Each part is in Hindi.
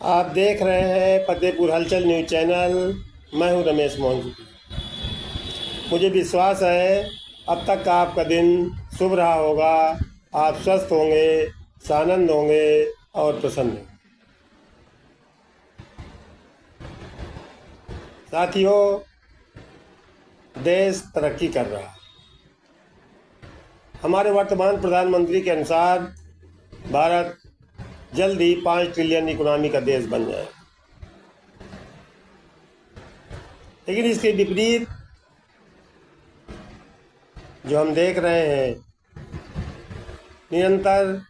आप देख रहे हैं फतेहपुर हलचल न्यूज चैनल। मैं हूं रमेश मोहन। मुझे विश्वास है अब तक का आपका दिन शुभ रहा होगा। आप स्वस्थ होंगे, सानंद होंगे और प्रसन्न होंगे। साथियों, देश तरक्की कर रहा है। हमारे वर्तमान प्रधानमंत्री के अनुसार भारत जल्द ही 5 ट्रिलियन इकोनॉमी का देश बन जाए। लेकिन इसके विपरीत जो हम देख रहे हैं, निरंतर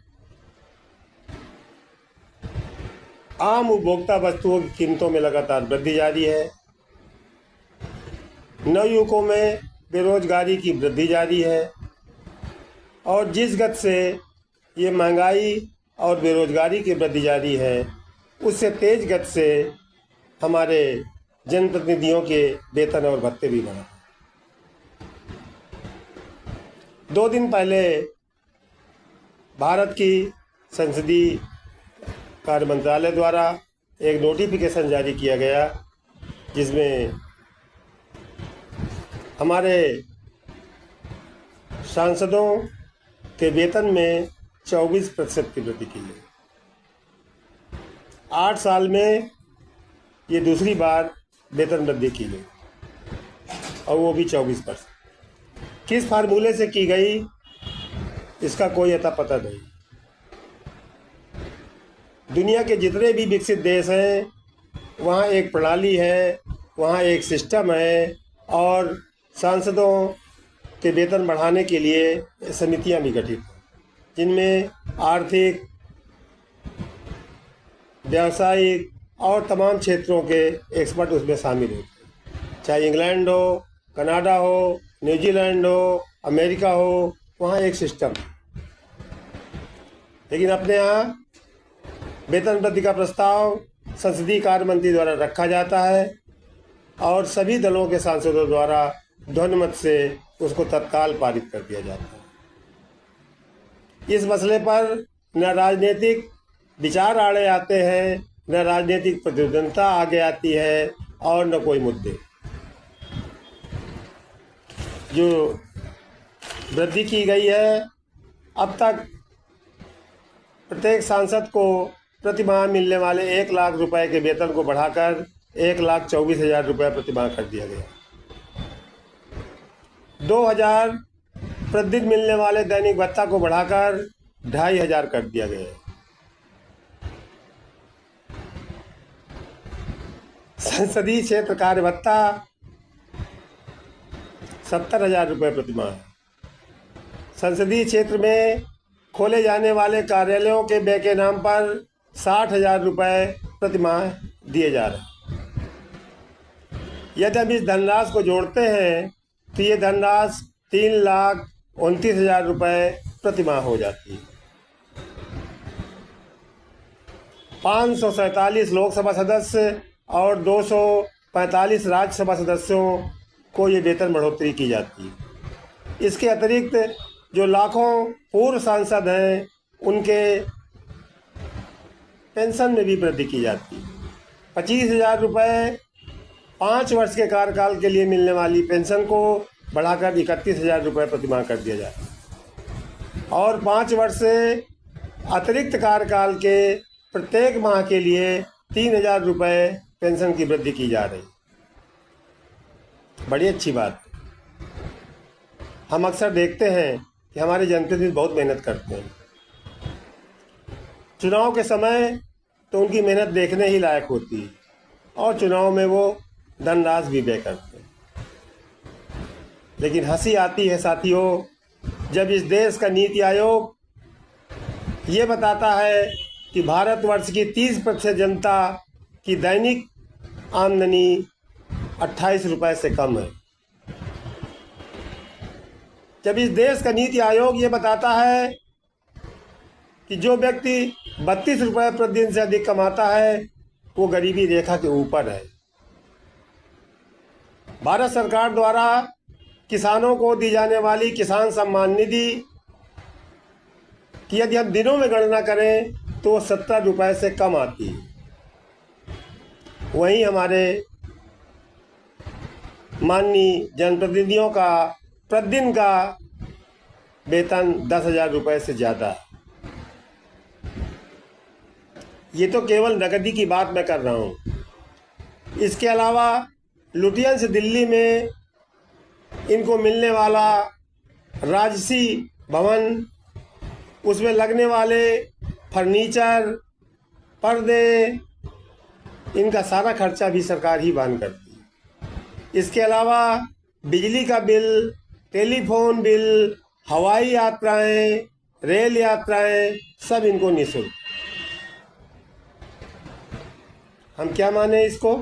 आम उपभोक्ता वस्तुओं की कीमतों में लगातार वृद्धि जारी है। नवयुवकों में बेरोजगारी की वृद्धि जारी है और जिस गति से ये महंगाई और बेरोजगारी की वृद्धि जारी है, उससे तेज गति से हमारे जनप्रतिनिधियों के वेतन और भत्ते भी बढ़े। 2 दिन पहले भारत की संसदीय कार्य मंत्रालय द्वारा एक नोटिफिकेशन जारी किया गया, जिसमें हमारे सांसदों के वेतन में 24% की वृद्धि की गई। 8 साल में ये दूसरी बार वेतन वृद्धि की गई और वो भी 24%। किस फार्मूले से की गई, इसका कोई अता पता नहीं। दुनिया के जितने भी विकसित देश हैं, वहाँ एक प्रणाली है, वहाँ एक सिस्टम है और सांसदों के वेतन बढ़ाने के लिए समितियाँ भी गठित हैं, जिनमें आर्थिक, व्यावसायिक और तमाम क्षेत्रों के एक्सपर्ट उसमें शामिल होते हैं। चाहे इंग्लैंड हो, कनाडा हो, न्यूजीलैंड हो, अमेरिका हो, वहाँ एक सिस्टम है। लेकिन अपने यहाँ वेतन वृद्धि का प्रस्ताव संसदीय कार्य मंत्री द्वारा रखा जाता है और सभी दलों के सांसदों द्वारा ध्वनिमत से उसको तत्काल पारित कर दिया जाता है। इस मसले पर न राजनीतिक विचार आड़े आते हैं, न राजनीतिक प्रतिद्वंद्विता आगे आती है और न कोई मुद्दे। जो वृद्धि की गई है, अब तक प्रत्येक सांसद को प्रति माह मिलने वाले 1 लाख रुपए के वेतन को बढ़ाकर 1,24,000 रुपये प्रति माह कर दिया गया। 2,000 प्रतिदिन मिलने वाले दैनिक भत्ता को बढ़ाकर 2,500 कर दिया गया। संसदीय क्षेत्र कार्य भत्ता 70,000 रुपये प्रति माह। संसदीय क्षेत्र में खोले जाने वाले कार्यालयों के व्यय के नाम पर 60,000 रुपये प्रति माह दिए जा रहे हैं। यदि हम इस धनराशि को जोड़ते हैं तो ये धनराशि 3,29,000 रुपये प्रति माह हो जाती है। 547 लोकसभा सदस्य और 245 राज्यसभा सदस्यों को ये वेतन बढ़ोतरी की जाती है। इसके अतिरिक्त जो लाखों पूर्व सांसद हैं, उनके पेंशन में भी वृद्धि की जाती है। 25,000 रुपये 5 वर्ष के कार्यकाल के लिए मिलने वाली पेंशन को बढ़ाकर 31,000 रुपये प्रति माह कर दिया जाता है और 5 वर्ष से अतिरिक्त कार्यकाल के प्रत्येक माह के लिए 3,000 रुपये पेंशन की वृद्धि की जा रही। बड़ी अच्छी बात। हम अक्सर देखते हैं कि हमारे जनप्रतिनिधि बहुत मेहनत करते हैं। चुनाव के समय तो उनकी मेहनत देखने ही लायक होती है और चुनाव में वो धनराशि भी व्यय करते हैं। लेकिन हंसी आती है साथियों, जब इस देश का नीति आयोग ये बताता है कि भारतवर्ष की 30% जनता की दैनिक आमदनी 28 रुपये से कम है। जब इस देश का नीति आयोग ये बताता है कि जो व्यक्ति 32 रुपये प्रतिदिन से अधिक कमाता है, वो गरीबी रेखा के ऊपर है। भारत सरकार द्वारा किसानों को दी जाने वाली किसान सम्मान निधि की यदि हम दिनों में गणना करें तो 70 रुपये से कम आती है। वहीं हमारे माननीय जनप्रतिनिधियों का प्रतिदिन का वेतन 10,000 रुपये से ज़्यादा है। ये तो केवल नकदी की बात मैं कर रहा हूँ। इसके अलावा लुटियंस दिल्ली में इनको मिलने वाला राजसी भवन, उसमें लगने वाले फर्नीचर, पर्दे, इनका सारा खर्चा भी सरकार ही वहन करती है। इसके अलावा बिजली का बिल, टेलीफोन बिल, हवाई यात्राएं, रेल यात्राएं, सब इनको निःशुल्क। हम क्या माने इसको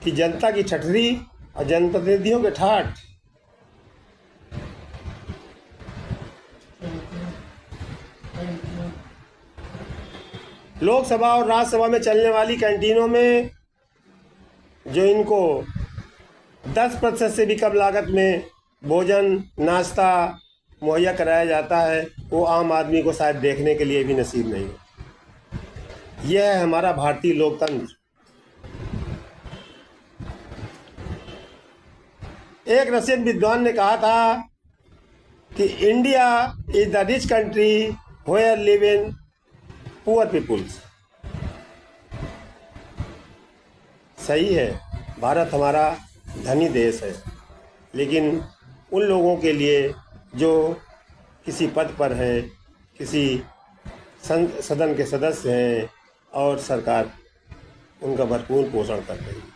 कि जनता की ठठरी और जनप्रतिनिधियों के ठाठ। लोकसभा और राज्यसभा में चलने वाली कैंटीनों में जो इनको 10% से भी कम लागत में भोजन नाश्ता मुहैया कराया जाता है, वो आम आदमी को शायद देखने के लिए भी नसीब नहीं। यह है हमारा भारतीय लोकतंत्र। एक रशियन विद्वान ने कहा था कि India is the rich country where live in poor peoples. सही है, भारत हमारा धनी देश है, लेकिन उन लोगों के लिए जो किसी पद पर हैं, किसी सदन के सदस्य हैं और सरकार उनका भरपूर पोषण कर रही है।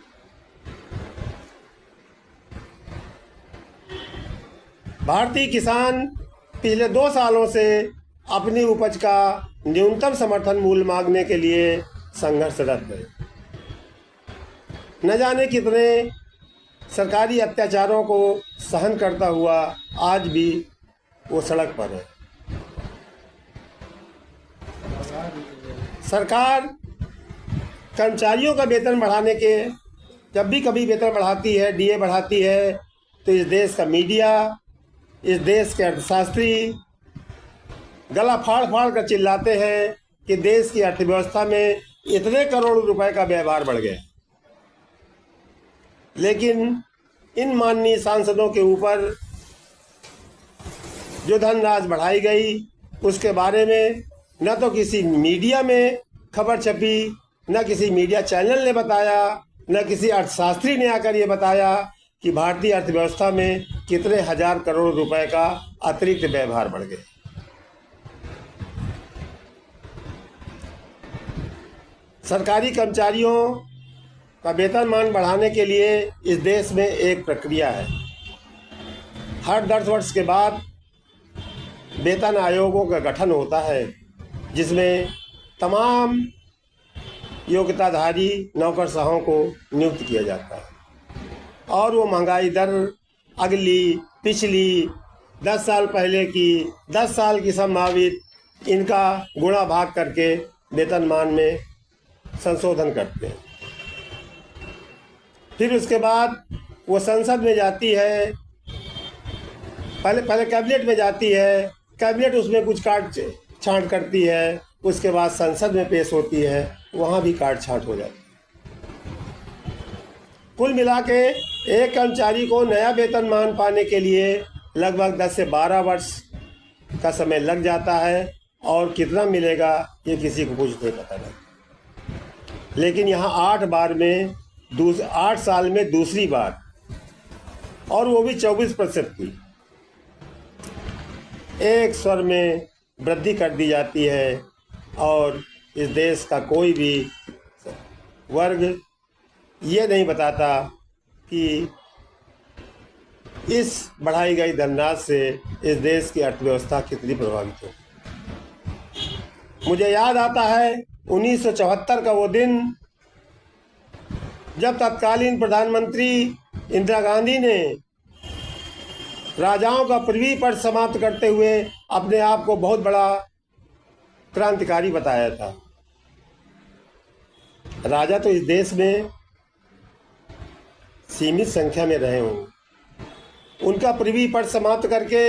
भारतीय किसान पिछले 2 सालों से अपनी उपज का न्यूनतम समर्थन मूल्य मांगने के लिए संघर्षरत है। न जाने कितने सरकारी अत्याचारों को सहन करता हुआ आज भी वो सड़क पर है। सरकार कर्मचारियों का वेतन बढ़ाने के जब भी कभी वेतन बढ़ाती है, डीए बढ़ाती है, तो इस देश का मीडिया, इस देश के अर्थशास्त्री गला फाड़ फाड़ कर चिल्लाते हैं कि देश की अर्थव्यवस्था में इतने करोड़ रुपए का व्यवहार बढ़ गया। लेकिन इन माननीय सांसदों के ऊपर जो धनराशि बढ़ाई गई उसके बारे में न तो किसी मीडिया में खबर छपी, न किसी मीडिया चैनल ने बताया, न किसी अर्थशास्त्री ने आकर ये बताया कि भारतीय अर्थव्यवस्था में कितने हजार करोड़ रुपए का अतिरिक्त व्यवहार बढ़ गए। सरकारी कर्मचारियों का वेतनमान बढ़ाने के लिए इस देश में एक प्रक्रिया है। हर 10 वर्ष के बाद वेतन आयोगों का गठन होता है, जिसमें तमाम योग्यताधारी नौकरशाहों को नियुक्त किया जाता है और वो महंगाई दर अगली पिछली 10 साल पहले की, 10 साल की संभावित, इनका गुणा भाग करके वेतनमान में संशोधन करते हैं। फिर उसके बाद वो संसद में जाती है, पहले कैबिनेट में जाती है, कैबिनेट उसमें कुछ काट छांट करती है, उसके बाद संसद में पेश होती है, वहाँ भी काट छांट हो जाती है। कुल मिला के एक कर्मचारी को नया वेतनमान पाने के लिए लगभग 10 से 12 वर्ष का समय लग जाता है और कितना मिलेगा ये किसी को कुछ नहीं पता नहीं। लेकिन यहाँ 8 साल में दूसरी बार, और वो भी 24% की एक स्वर में वृद्धि कर दी जाती है और इस देश का कोई भी वर्ग ये नहीं बताता कि इस बढ़ाई गई धनराशि से इस देश की अर्थव्यवस्था कितनी प्रभावित हो। मुझे याद आता है 1974 का वो दिन जब तत्कालीन प्रधानमंत्री इंदिरा गांधी ने राजाओं का पृथ्वी पर समाप्त करते हुए अपने आप को बहुत बड़ा क्रांतिकारी बताया था। राजा तो इस देश में सीमित संख्या में रहे हों, उनका पृथ्वी पर समाप्त करके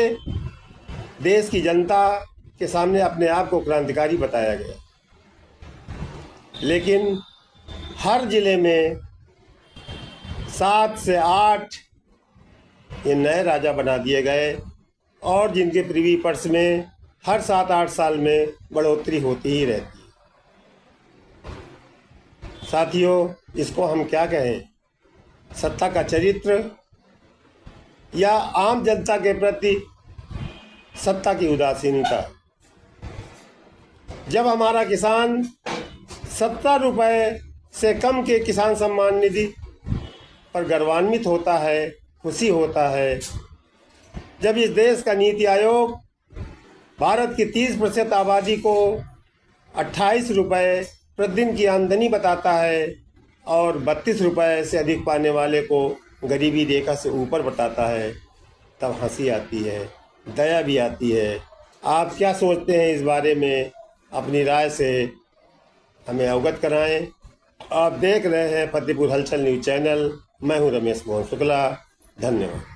देश की जनता के सामने अपने आप को क्रांतिकारी बताया गया। लेकिन हर जिले में 7 से 8 ये नए राजा बना दिए गए और जिनके प्रिवी पर्स में हर 7-8 साल में बढ़ोतरी होती ही रहती है। साथियों, इसको हम क्या कहें, सत्ता का चरित्र या आम जनता के प्रति सत्ता की उदासीनता। जब हमारा किसान 70 रुपये से कम के किसान सम्मान निधि पर गर्वान्वित होता है, खुशी होता है, जब इस देश का नीति आयोग भारत की 30% आबादी को 28 रुपये प्रतिदिन की आमदनी बताता है और 32 रुपये से अधिक पाने वाले को गरीबी रेखा से ऊपर बताता है, तब हंसी आती है, दया भी आती है। आप क्या सोचते हैं इस बारे में? अपनी राय से हमें अवगत कराएं। आप देख रहे हैं फतेहपुर हलचल न्यूज़ चैनल। मैं हूं रमेश मोहन शुक्ला। धन्यवाद।